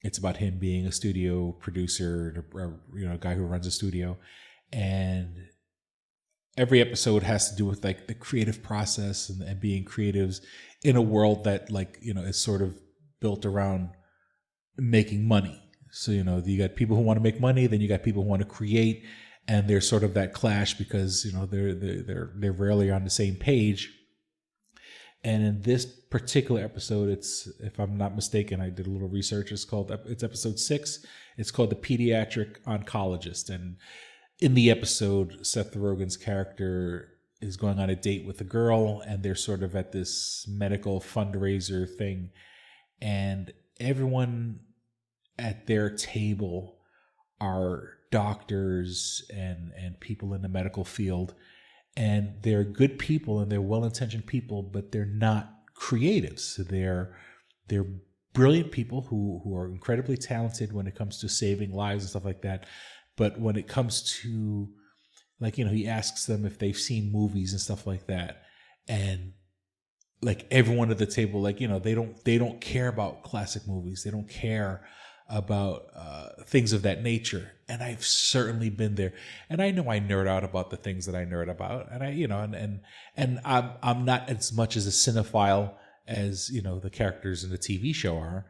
it's about him being a studio producer, a guy who runs a studio, and every episode has to do with like the creative process and being creatives in a world that is sort of built around making money. So, you got people who want to make money, then you got people who want to create, and there's sort of that clash because, they're rarely on the same page. And in this particular episode, it's, if I'm not mistaken, I did a little research. It's episode 6. It's called The Pediatric Oncologist. And in the episode, Seth Rogan's character is going on a date with a girl, and they're sort of at this medical fundraiser thing. And everyone at their table are doctors and people in the medical field. And they're good people and they're well-intentioned people, but they're not creatives. They're brilliant people who are incredibly talented when it comes to saving lives and stuff like that. But when it comes to, he asks them if they've seen movies and stuff like that, and everyone at the table, they don't care about classic movies. They don't care about things of that nature. And I've certainly been there. And I know I nerd out about the things that I nerd about. And I'm not as much as a cinephile as, the characters in the TV show are.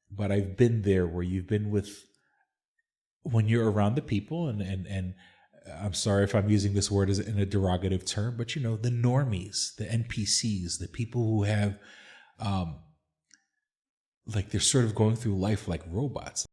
But I've been there where you've been when you're around the people, and I'm sorry if I'm using this word as in a derogative term, but the normies, the NPCs, the people who have, they're sort of going through life like robots.